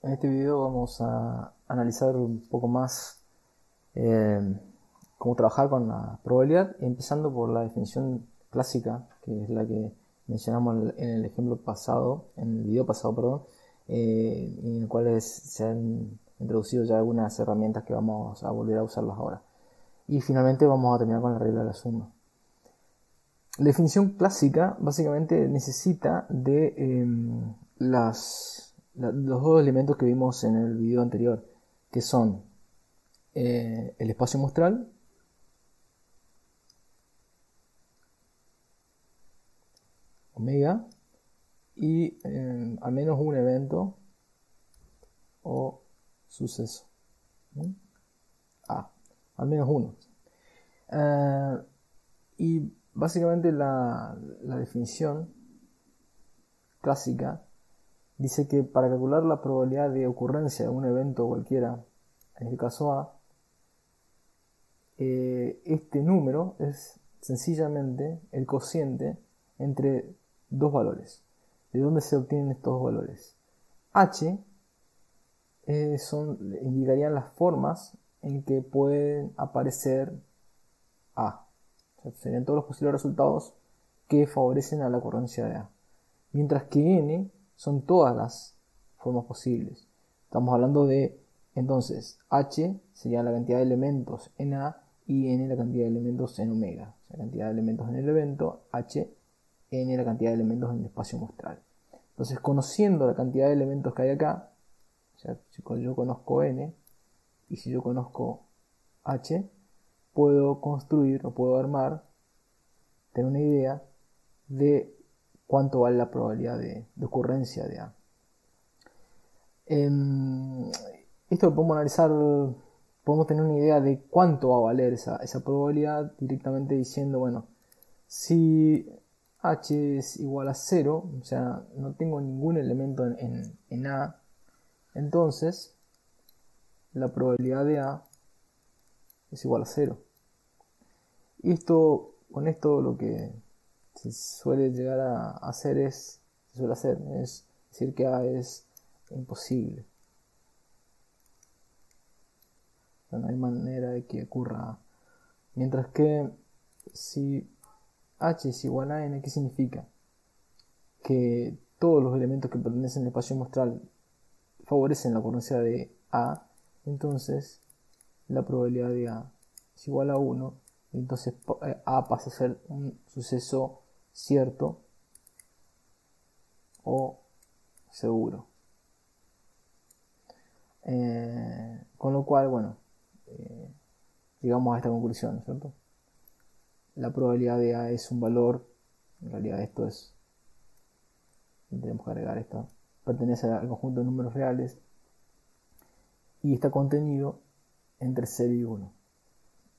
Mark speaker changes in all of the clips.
Speaker 1: En este video vamos a analizar un poco más eh, cómo trabajar con la probabilidad, empezando por la definición clásica, que es la que mencionamos en el ejemplo pasado, en el video pasado, perdón, en el cual se han introducido ya algunas herramientas que vamos a volver a usarlas ahora. Y finalmente vamos a terminar con la regla de la suma. La definición clásica básicamente necesita de los dos elementos que vimos en el video anterior, que son el espacio muestral omega y al menos un evento o suceso A, al menos uno. Y básicamente la definición clásica dice que para calcular la probabilidad de ocurrencia de un evento cualquiera, en el caso A, este número es sencillamente el cociente entre dos valores. ¿De dónde se obtienen estos dos valores? H indicarían las formas en que pueden aparecer A. O sea, serían todos los posibles resultados que favorecen a la ocurrencia de A. Mientras que N son todas las formas posibles. Estamos hablando de, entonces, H sería la cantidad de elementos en A y N la cantidad de elementos en omega. O sea, la cantidad de elementos en el evento, H, N la cantidad de elementos en el espacio muestral. Entonces, conociendo la cantidad de elementos que hay acá, o sea, si yo conozco N y si yo conozco H, puedo construir o puedo armar, tener una idea de cuánto vale la probabilidad de ocurrencia de A. Esto lo podemos analizar, podemos tener una idea de cuánto va a valer esa probabilidad directamente diciendo, bueno, si H es igual a 0, o sea, no tengo ningún elemento en A, entonces la probabilidad de A es igual a 0. Y con esto lo que se suele llegar a hacer es decir que A es imposible. O sea, no hay manera de que ocurra A. Mientras que si H es igual a N, ¿qué significa? Que todos los elementos que pertenecen al espacio muestral favorecen la ocurrencia de A, entonces la probabilidad de A es igual a 1, y entonces A pasa a ser un suceso cierto o seguro. Con lo cual, bueno, llegamos a esta conclusión, ¿cierto? La probabilidad de A es un valor, en realidad esto es, tenemos que agregar esto, pertenece al conjunto de números reales y está contenido entre 0 y 1.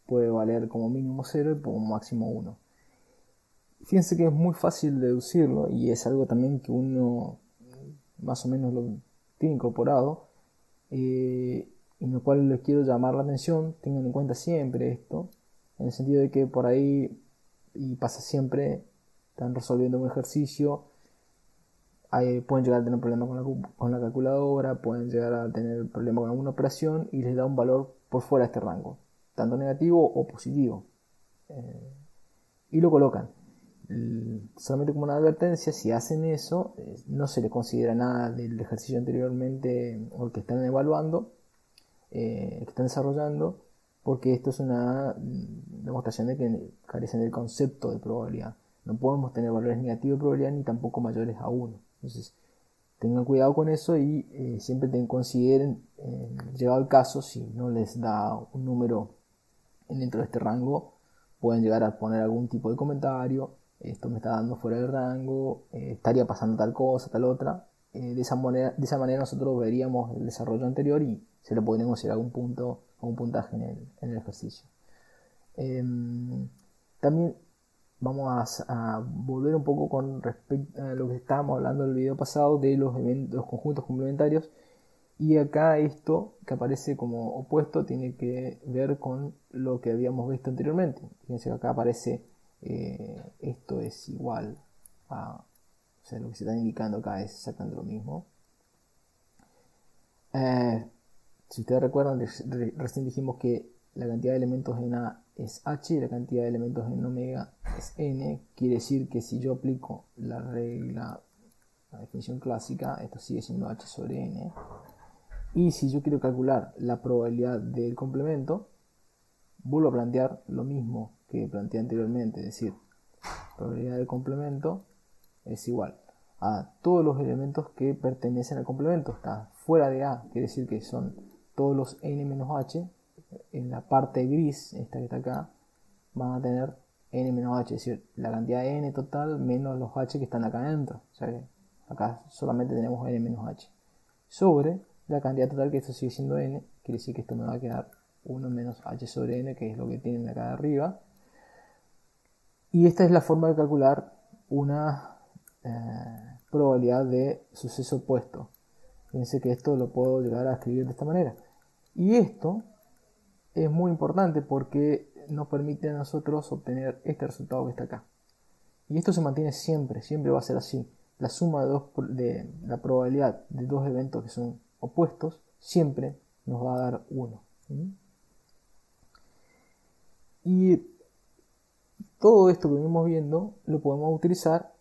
Speaker 1: Puede valer como mínimo 0 y como máximo 1. Fíjense que es muy fácil deducirlo y es algo también que uno más o menos lo tiene incorporado, en lo cual les quiero llamar la atención. Tengan en cuenta siempre esto, en el sentido de que por ahí, y pasa siempre, están resolviendo un ejercicio, pueden llegar a tener problemas con la calculadora, pueden llegar a tener problemas con alguna operación y les da un valor por fuera de este rango, tanto negativo o positivo, y lo colocan. Solamente como una advertencia, si hacen eso, no se les considera nada del ejercicio anteriormente o el que están evaluando, el que están desarrollando, porque esto es una demostración de que carecen del concepto de probabilidad. No podemos tener valores negativos de probabilidad ni tampoco mayores a 1. Entonces, tengan cuidado con eso y siempre consideren, llegado el caso, si no les da un número dentro de este rango, pueden llegar a poner algún tipo de comentario: esto me está dando fuera del rango, estaría pasando tal cosa, tal otra. De esa manera nosotros veríamos el desarrollo anterior y se le podría considerar algún punto o un puntaje en el ejercicio. También vamos a volver un poco con respecto a lo que estábamos hablando en el video pasado de los conjuntos complementarios, y acá esto que aparece como opuesto tiene que ver con lo que habíamos visto anteriormente. Fíjense que acá aparece esto es igual a, o sea, lo que se está indicando acá es exactamente lo mismo. Eh, si ustedes recuerdan, recién dijimos que la cantidad de elementos en A es H y la cantidad de elementos en omega es N. Quiere decir que si yo aplico la regla, la definición clásica, esto sigue siendo H sobre N. Y si yo quiero calcular la probabilidad del complemento, vuelvo a plantear lo mismo que planteé anteriormente, es decir, la probabilidad del complemento es igual a todos los elementos que pertenecen al complemento. Está fuera de A, quiere decir que son todos los n menos h. En la parte gris, esta que está acá, van a tener n menos h, es decir, la cantidad de n total menos los h que están acá adentro. O sea que acá solamente tenemos n menos h. Sobre la cantidad total, que esto sigue siendo n, quiere decir que esto me va a quedar 1 menos h sobre n, que es lo que tienen acá de arriba. Y esta es la forma de calcular una probabilidad de suceso opuesto. Fíjense que esto lo puedo llegar a escribir de esta manera. Y esto es muy importante porque nos permite a nosotros obtener este resultado que está acá. Y esto se mantiene siempre, siempre va a ser así. La suma de la probabilidad de dos eventos que son opuestos siempre nos va a dar 1. Y todo esto que venimos viendo lo podemos utilizar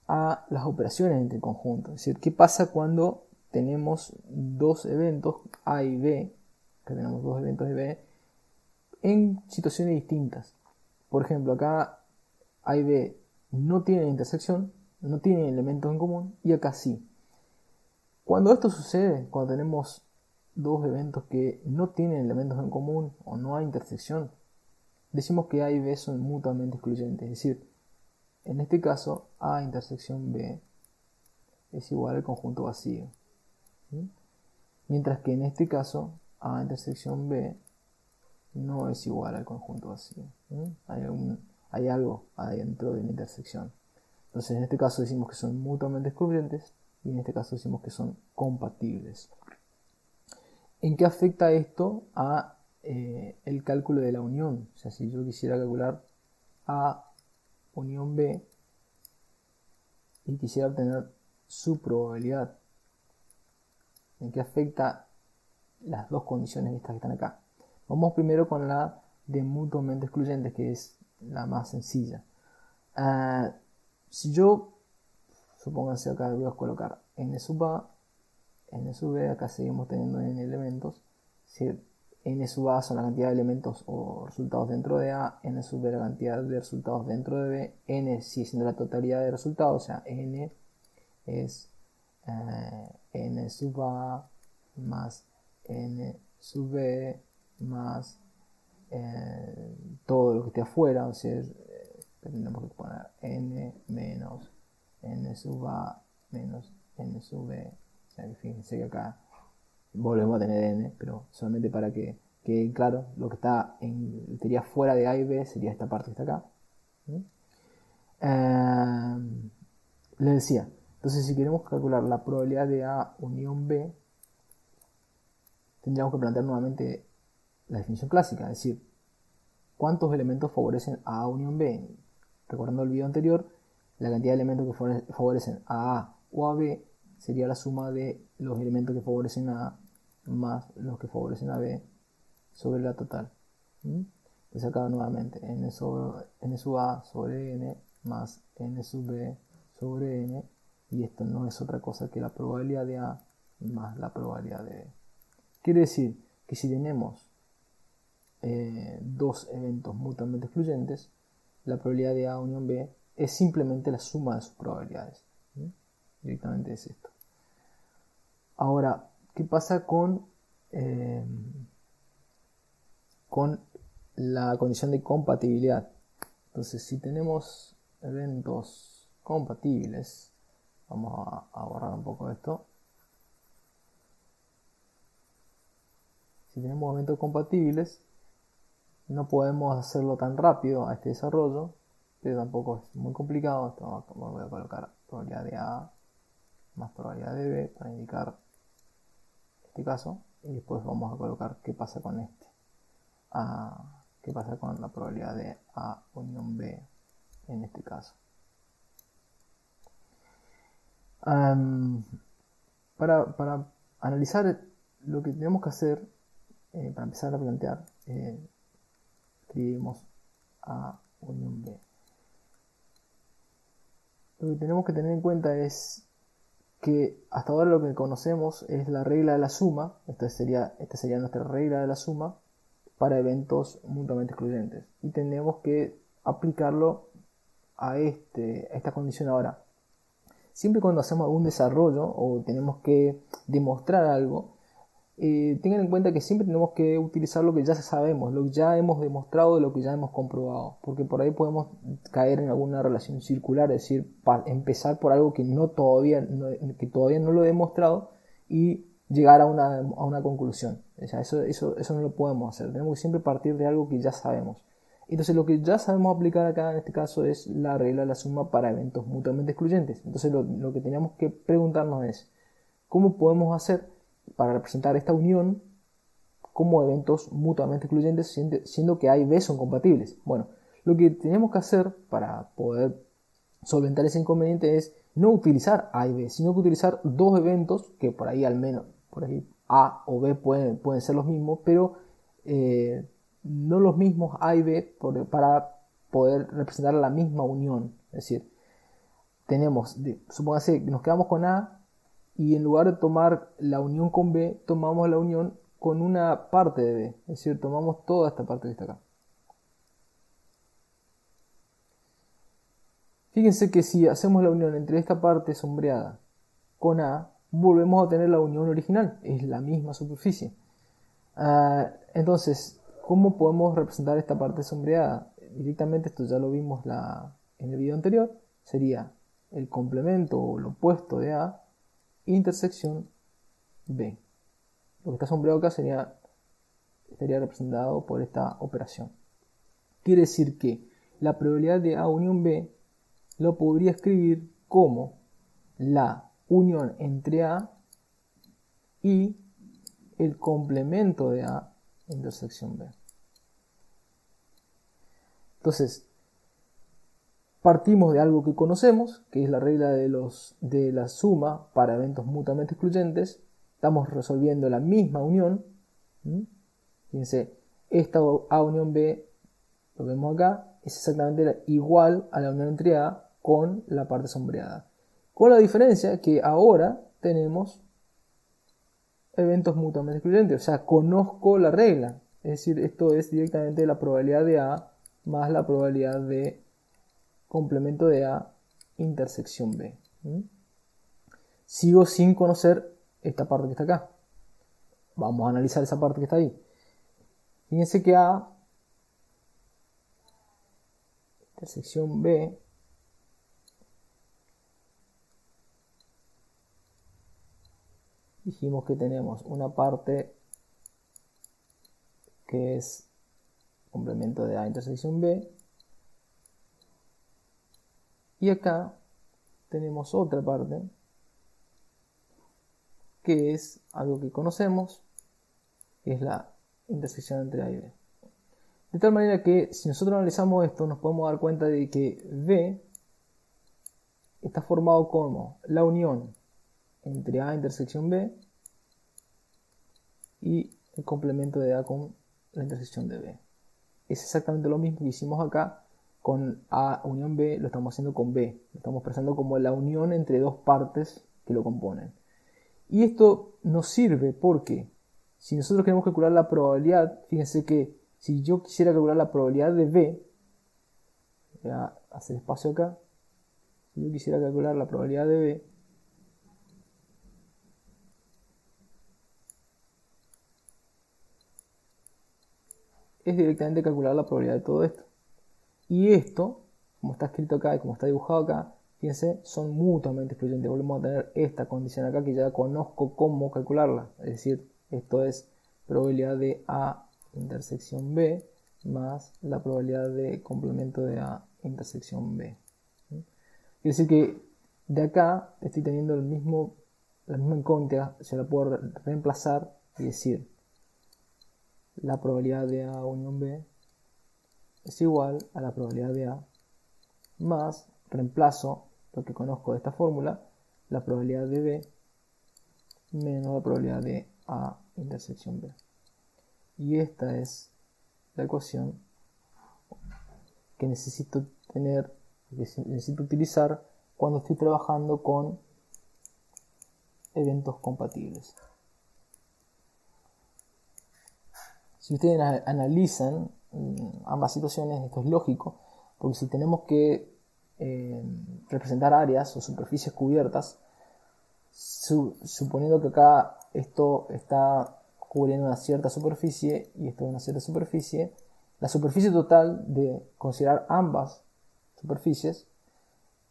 Speaker 1: a las operaciones entre conjuntos. Es decir, ¿qué pasa cuando tenemos dos eventos A y B? Que tenemos dos eventos de B en situaciones distintas. Por ejemplo, acá A y B no tienen intersección, no tienen elementos en común, y acá sí. Cuando esto sucede, cuando tenemos dos eventos que no tienen elementos en común o no hay intersección, decimos que A y B son mutuamente excluyentes. Es decir, en este caso, A intersección B es igual al conjunto vacío. ¿Sí? Mientras que en este caso, A intersección B no es igual al conjunto vacío. ¿Sí? Hay algo adentro de la intersección. Entonces, en este caso decimos que son mutuamente excluyentes y en este caso decimos que son compatibles. ¿En qué afecta esto a el cálculo de la unión? O sea, si yo quisiera calcular A unión B y quisiera obtener su probabilidad, ¿en qué afecta las dos condiciones estas que están acá? Vamos primero con la de mutuamente excluyentes, que es la más sencilla. Si yo, supónganse acá, voy a colocar n sub a, n sub b, acá seguimos teniendo n elementos. Si n sub a son la cantidad de elementos o resultados dentro de A, n sub b la cantidad de resultados dentro de B, n sigue siendo la totalidad de resultados, o sea, n es n sub a más n sub b más todo lo que esté afuera, o sea, tendremos que poner n menos n sub a menos n sub b. O sea, fíjense que acá volvemos a tener n, pero solamente para que quede claro, lo que está en teoría fuera de A y B sería esta parte que está acá. Les decía, entonces si queremos calcular la probabilidad de A unión B, tendríamos que plantear nuevamente la definición clásica, es decir, ¿cuántos elementos favorecen a A unión B? Recordando el video anterior, la cantidad de elementos que favorecen a A o a B sería la suma de los elementos que favorecen a A más los que favorecen a B sobre la total. Entonces acá nuevamente n sub A sobre n más n sub B sobre n, y esto no es otra cosa que la probabilidad de A más la probabilidad de B. Quiere decir que si tenemos dos eventos mutuamente excluyentes, la probabilidad de A unión B es simplemente la suma de sus probabilidades. Directamente es esto. Ahora, ¿qué pasa con la condición de compatibilidad? Entonces, si tenemos eventos compatibles, vamos a borrar un poco esto. Si tenemos eventos compatibles, no podemos hacerlo tan rápido a este desarrollo, pero tampoco es muy complicado. Esto voy a colocar probabilidad de A más probabilidad de B para indicar este caso, y después vamos a colocar qué pasa con este. Qué pasa con la probabilidad de A unión B en este caso. Para analizar lo que tenemos que hacer para empezar a plantear, escribimos A unión B. Lo que tenemos que tener en cuenta es que hasta ahora lo que conocemos es la regla de la suma. Esta sería nuestra regla de la suma para eventos mutuamente excluyentes. Y tenemos que aplicarlo a esta condición ahora. Siempre cuando hacemos algún desarrollo o tenemos que demostrar algo, tengan en cuenta que siempre tenemos que utilizar lo que ya sabemos, lo que ya hemos demostrado, lo que ya hemos comprobado, porque por ahí podemos caer en alguna relación circular, es decir, empezar por algo que todavía no lo he demostrado y llegar a una conclusión. O sea, eso no lo podemos hacer, tenemos que siempre partir de algo que ya sabemos. Entonces lo que ya sabemos aplicar acá en este caso es la regla de la suma para eventos mutuamente excluyentes. Entonces lo que teníamos que preguntarnos es, ¿cómo podemos hacer para representar esta unión como eventos mutuamente excluyentes, siendo que A y B son compatibles? Bueno, lo que tenemos que hacer para poder solventar ese inconveniente es no utilizar A y B, sino que utilizar dos eventos que por ahí al menos, por ahí A o B pueden ser los mismos, pero no los mismos A y B para poder representar la misma unión. Es decir, supóngase que nos quedamos con A, y en lugar de tomar la unión con B, tomamos la unión con una parte de B. Es decir, tomamos toda esta parte que está acá. Fíjense que si hacemos la unión entre esta parte sombreada con A, volvemos a tener la unión original. Es la misma superficie. Entonces, ¿cómo podemos representar esta parte sombreada? Directamente, esto ya lo vimos en el video anterior. Sería el complemento o lo opuesto de A, intersección B. Lo que está sombreado acá estaría representado por esta operación. Quiere decir que la probabilidad de A unión B lo podría escribir como la unión entre A y el complemento de A intersección B. Entonces, partimos de algo que conocemos, que es la regla de la suma para eventos mutuamente excluyentes. Estamos resolviendo la misma unión. Fíjense, esta A unión B, lo vemos acá, es exactamente igual a la unión entre A con la parte sombreada. Con la diferencia que ahora tenemos eventos mutuamente excluyentes, o sea, conozco la regla. Es decir, esto es directamente la probabilidad de A más la probabilidad de complemento de A intersección B. Sigo sin conocer esta parte que está acá. Vamos a analizar esa parte que está ahí. Fíjense que A intersección B dijimos que tenemos una parte que es complemento de A intersección B, y acá tenemos otra parte que es algo que conocemos, que es la intersección entre A y B. De tal manera que si nosotros analizamos esto, nos podemos dar cuenta de que B está formado como la unión entre A intersección B y el complemento de A con la intersección de B. Es exactamente lo mismo que hicimos acá con A unión B, lo estamos haciendo con B. Lo estamos expresando como la unión entre dos partes que lo componen. Y esto nos sirve porque si nosotros queremos calcular la probabilidad, fíjense que si yo quisiera calcular la probabilidad de B, voy a hacer espacio acá, si yo quisiera calcular la probabilidad de B, es directamente calcular la probabilidad de todo esto. Y esto, como está escrito acá y como está dibujado acá, fíjense, son mutuamente excluyentes. Volvemos a tener esta condición acá que ya conozco cómo calcularla. Es decir, esto es probabilidad de A intersección B más la probabilidad de complemento de A intersección B. Quiere decir que de acá estoy teniendo la misma incógnita, se la puedo reemplazar y decir la probabilidad de A unión B es igual a la probabilidad de A más, reemplazo lo que conozco de esta fórmula, la probabilidad de B menos la probabilidad de A intersección B. Y esta es la ecuación que necesito utilizar cuando estoy trabajando con eventos compatibles. Si ustedes analizan ambas situaciones, esto es lógico, porque si tenemos que representar áreas o superficies cubiertas, suponiendo que acá esto está cubriendo una cierta superficie y esto es una cierta superficie, la superficie total de considerar ambas superficies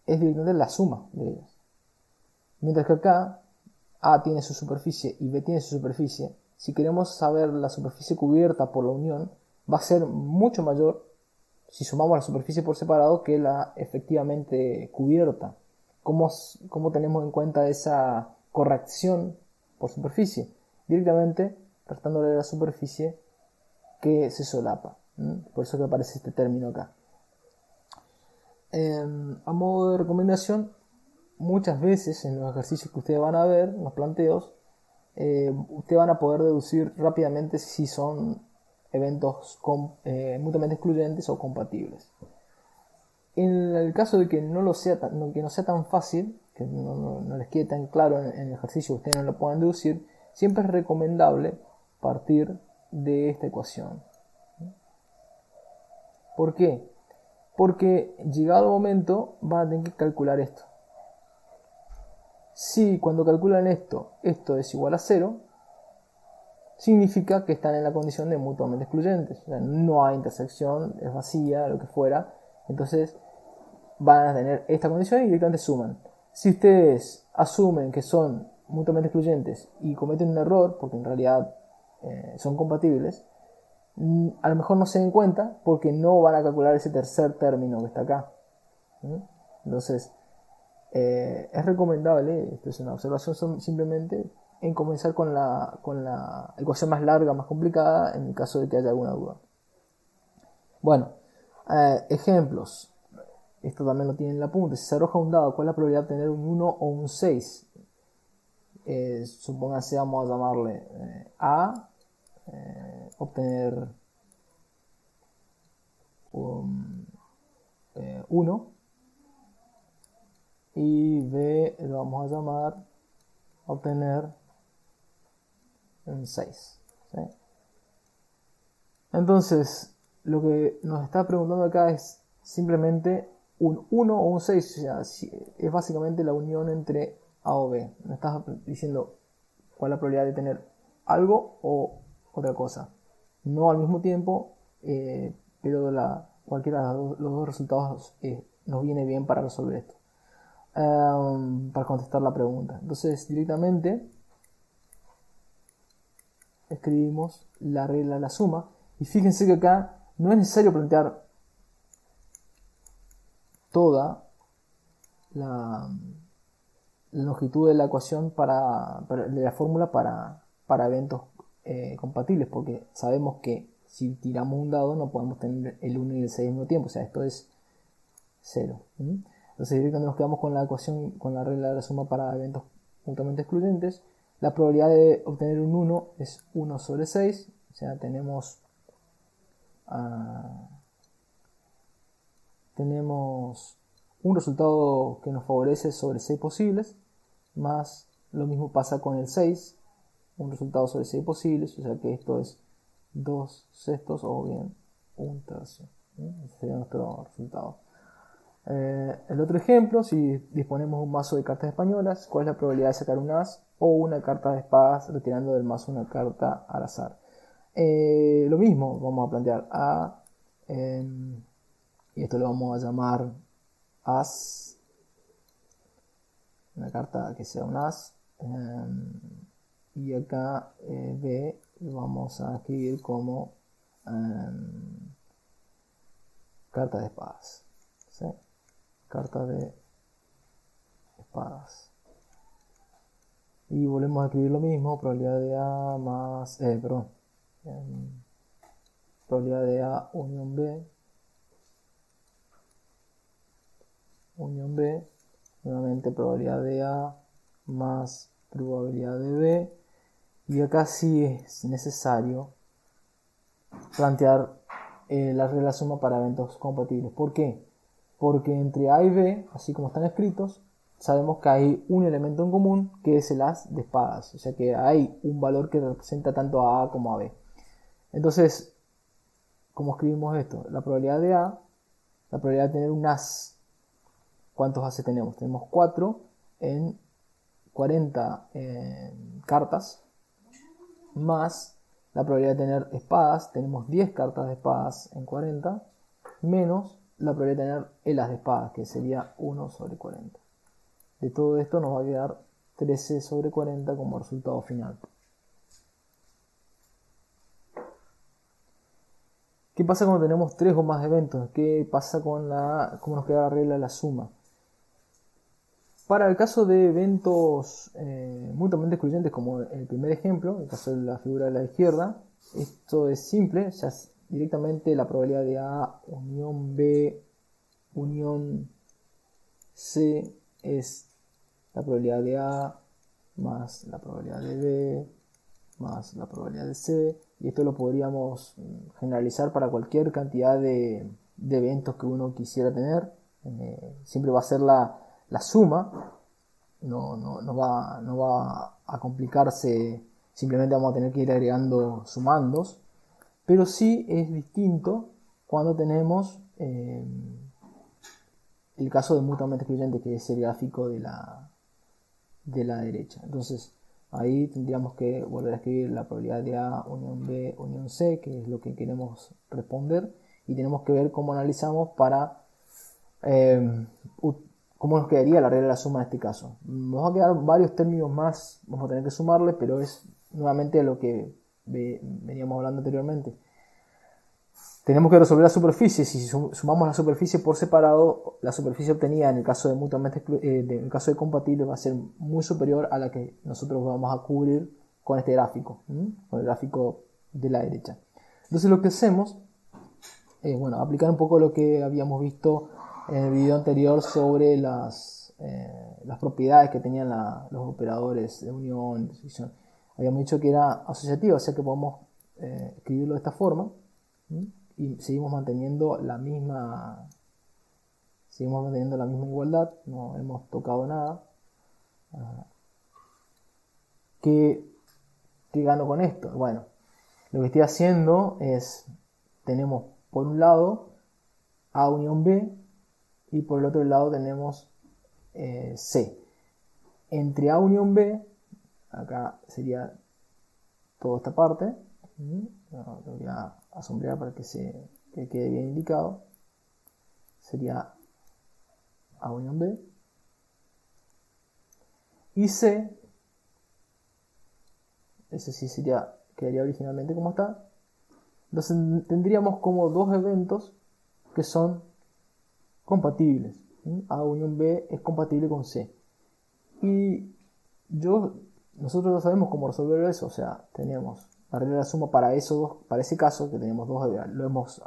Speaker 1: es directamente la suma de ellas. Mientras que acá A tiene su superficie y B tiene su superficie, si queremos saber la superficie cubierta por la unión, va a ser mucho mayor si sumamos la superficie por separado que la efectivamente cubierta. ¿Cómo tenemos en cuenta esa corrección por superficie? Directamente restándole la superficie que se solapa. Por eso que aparece este término acá. A modo de recomendación, muchas veces en los ejercicios que ustedes van a ver, en los planteos, ustedes van a poder deducir rápidamente si son eventos mutuamente excluyentes o compatibles. En el caso de que no sea tan fácil, que no les quede tan claro en el ejercicio, ustedes no lo puedan deducir, siempre es recomendable partir de esta ecuación. ¿Por qué? Porque llegado el momento van a tener que calcular esto. Si cuando calculan esto es igual a 0, significa que están en la condición de mutuamente excluyentes. O sea, no hay intersección, es vacía, lo que fuera. Entonces van a tener esta condición y directamente suman. Si ustedes asumen que son mutuamente excluyentes y cometen un error, porque en realidad son compatibles, a lo mejor no se den cuenta porque no van a calcular ese tercer término que está acá. Entonces, es recomendable, esto es una observación simplemente, en comenzar con la ecuación más larga, más complicada, en el caso de que haya alguna duda. Bueno, ejemplos. Esto también lo tiene en la punta. Si se arroja un dado, ¿cuál es la probabilidad de obtener un 1 o un 6? Supónganse, vamos a llamarle A, obtener 1, y B lo vamos a llamar obtener un 6. ¿Sí? Entonces, lo que nos está preguntando acá es simplemente un 1 o un 6, o sea, es básicamente la unión entre A o B. Me estás diciendo cuál es la probabilidad de tener algo o otra cosa. No al mismo tiempo, pero cualquiera de los dos resultados nos viene bien para resolver esto. Para contestar la pregunta. Entonces, directamente escribimos la regla de la suma. Y fíjense que acá no es necesario plantear toda la longitud de la ecuación de la fórmula para eventos compatibles, porque sabemos que si tiramos un dado no podemos tener el 1 y el 6 al mismo tiempo, o sea, esto es 0. Entonces directamente nos quedamos con la ecuación, con la regla de la suma para eventos mutuamente excluyentes. La probabilidad de obtener un 1 es 1 sobre 6, o sea, tenemos un resultado que nos favorece sobre 6 posibles, más lo mismo pasa con el 6, un resultado sobre 6 posibles, o sea que esto es 2 sextos o bien un tercio. Ese sería nuestro resultado. El otro ejemplo, si disponemos un mazo de cartas españolas, ¿cuál es la probabilidad de sacar un as o una carta de espadas retirando del mazo una carta al azar? Lo mismo, vamos a plantear A, y esto lo vamos a llamar as, una carta que sea un as, y acá B lo vamos a escribir como carta de espadas. ¿Sí? Carta de espadas. Y volvemos a escribir lo mismo, probabilidad de A más, probabilidad de A unión B, nuevamente probabilidad de A más probabilidad de B, Y acá sí es necesario plantear la regla de la suma para eventos compatibles. ¿Por qué? Porque entre A y B, así como están escritos, sabemos que hay un elemento en común que es el as de espadas. O sea que hay un valor que representa tanto a A como a B. Entonces, ¿cómo escribimos esto? La probabilidad de A, la probabilidad de tener un as. ¿Cuántos ases tenemos? Tenemos 4 en 40 cartas, más la probabilidad de tener espadas, tenemos 10 cartas de espadas en 40, menos la probabilidad de tener el as de espadas, que sería 1 sobre 40. De todo esto nos va a quedar 13 sobre 40 como resultado final. ¿Qué pasa cuando tenemos 3 o más eventos? ¿Qué pasa con cómo nos queda la regla de la suma? Para el caso de eventos mutuamente excluyentes, como el primer ejemplo, el caso de la figura de la izquierda, esto es simple, ya es directamente la probabilidad de A unión B unión C es la probabilidad de A más la probabilidad de B más la probabilidad de C, y esto lo podríamos generalizar para cualquier cantidad de eventos que uno quisiera tener. Siempre va a ser la suma, no va a complicarse, simplemente vamos a tener que ir agregando sumandos, pero sí es distinto cuando tenemos el caso de mutuamente excluyente, que es el gráfico de la derecha. Entonces ahí tendríamos que volver a escribir la probabilidad de A unión B unión C, que es lo que queremos responder, y tenemos que ver cómo analizamos para cómo nos quedaría la regla de la suma en este caso. Nos va a quedar varios términos más, vamos a tener que sumarle, pero es nuevamente lo que veníamos hablando anteriormente. Tenemos que resolver la superficie. Si sumamos la superficie por separado, la superficie obtenida en el caso de mutuamente en el caso de compatible va a ser muy superior a la que nosotros vamos a cubrir con este gráfico, con el gráfico de la derecha. Entonces lo que hacemos es aplicar un poco lo que habíamos visto en el video anterior sobre las propiedades que tenían los operadores de unión, de división. Habíamos dicho que era asociativo, o sea que podemos escribirlo de esta forma. Y seguimos manteniendo la misma igualdad, no hemos tocado nada. ¿Qué gano con esto? Bueno, lo que estoy haciendo es, tenemos por un lado A unión B y por el otro lado tenemos C. Entre A unión B, acá sería toda esta parte, lo voy a sombrear para que quede bien indicado, sería A unión B, y C, ese sí quedaría originalmente como está. Entonces tendríamos como dos eventos que son compatibles. A unión B es compatible con C, y nosotros no sabemos cómo resolver eso. O sea, tenemos la regla de la suma para ese caso, que tenemos dos, lo hemos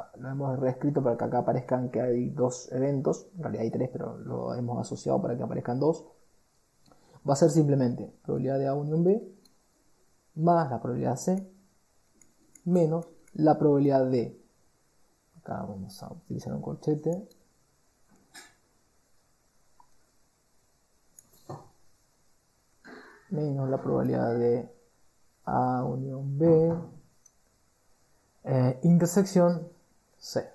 Speaker 1: reescrito para que acá aparezcan que hay dos eventos, en realidad hay tres, pero lo hemos asociado para que aparezcan dos. Va a ser simplemente probabilidad de A unión B más la probabilidad C menos la probabilidad de, acá vamos a utilizar un corchete, menos la probabilidad de A unión B intersección C.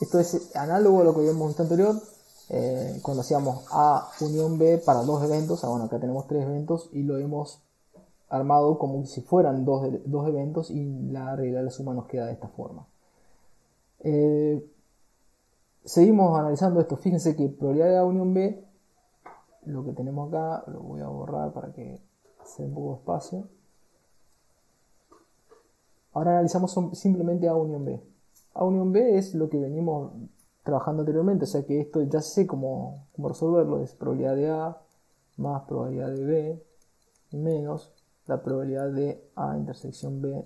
Speaker 1: Esto es análogo a lo que habíamos visto anterior, cuando hacíamos A unión B para dos eventos. Bueno, acá tenemos tres eventos y lo hemos armado como si fueran dos eventos, y la regla de la suma nos queda de esta forma. Seguimos analizando esto. Fíjense que probabilidad de A unión B, lo que tenemos acá, lo voy a borrar para que se dé un poco de espacio. Ahora analizamos simplemente A unión B. A unión B es lo que venimos trabajando anteriormente, o sea que esto ya sé cómo resolverlo. Es probabilidad de A más probabilidad de B menos la probabilidad de A intersección B,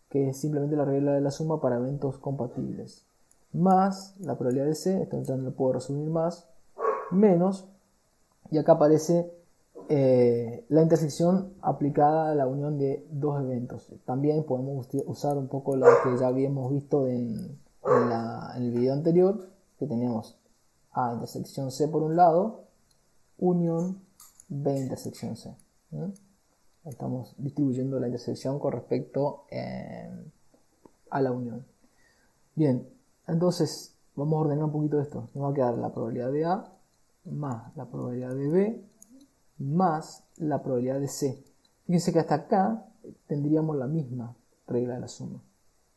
Speaker 1: que es simplemente la regla de la suma para eventos compatibles, más la probabilidad de C, esto ya no lo puedo resumir más, menos, y acá aparece la intersección aplicada a la unión de dos eventos. También podemos usar un poco lo que ya habíamos visto en el video anterior, que teníamos A intersección C por un lado, unión B intersección C. Estamos distribuyendo la intersección con respecto a la unión. Bien, entonces vamos a ordenar un poquito esto. Nos va a quedar la probabilidad de A más la probabilidad de B más la probabilidad de C. Fíjense que hasta acá tendríamos la misma regla de la suma.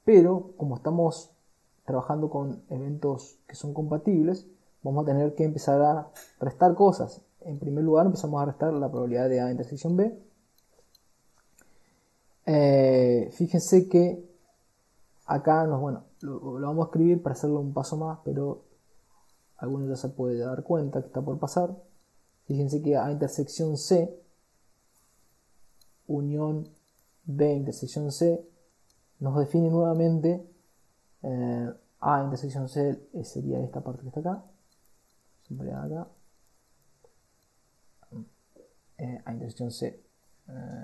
Speaker 1: Pero como estamos trabajando con eventos que son compatibles, vamos a tener que empezar a restar cosas. En primer lugar empezamos a restar la probabilidad de A intersección B. Fíjense que acá lo vamos a escribir para hacerlo un paso más, pero algunos ya se puede dar cuenta que está por pasar. Fíjense que A intersección C unión B intersección C nos define nuevamente A intersección C sería esta parte que está acá. Siempre acá. A intersección C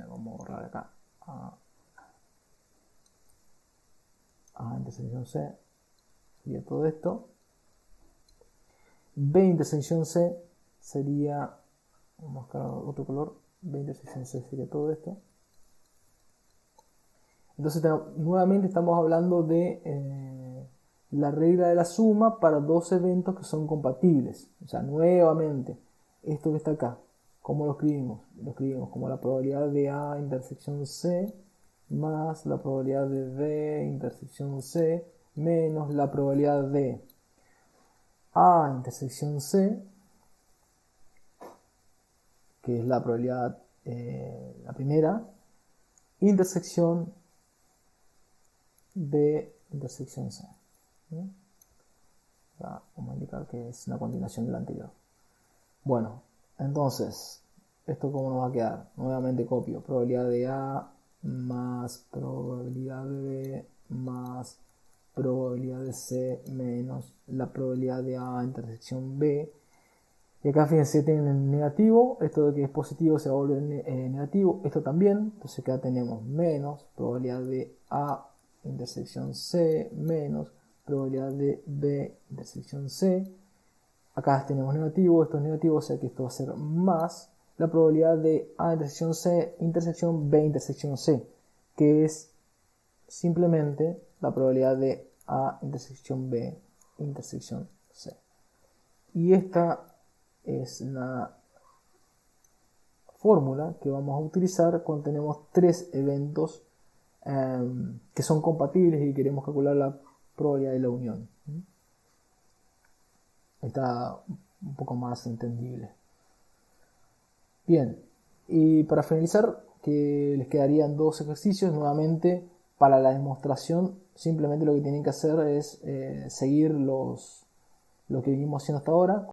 Speaker 1: vamos a borrar acá A intersección C sería todo esto. B intersección C sería, vamos a buscar otro color, B intersección C sería todo esto. Entonces nuevamente estamos hablando de la regla de la suma para dos eventos que son compatibles. O sea, nuevamente, esto que está acá, ¿cómo lo escribimos? Lo escribimos como la probabilidad de A intersección C más la probabilidad de B intersección C menos la probabilidad de A intersección C, que es la probabilidad, la primera, intersección B intersección C. Vamos a indicar que es una continuación de la anterior. Bueno, entonces, ¿esto cómo nos va a quedar? Nuevamente copio, probabilidad de A más probabilidad de B más probabilidad de C menos la probabilidad de A intersección B. Y acá fíjense, tienen negativo, esto de que es positivo se va a volver negativo, esto también, entonces acá tenemos menos probabilidad de A intersección C menos probabilidad de B intersección C. Acá tenemos negativo, esto es negativo, o sea que esto va a ser más la probabilidad de A intersección C intersección B intersección C, que es simplemente la probabilidad de A intersección B intersección C. Y esta es la fórmula que vamos a utilizar cuando tenemos tres eventos que son compatibles y queremos calcular la probabilidad de la unión. Está un poco más entendible. Bien, y para finalizar, que les quedarían dos ejercicios. Nuevamente, para la demostración, simplemente lo que tienen que hacer es seguir lo que venimos haciendo hasta ahora.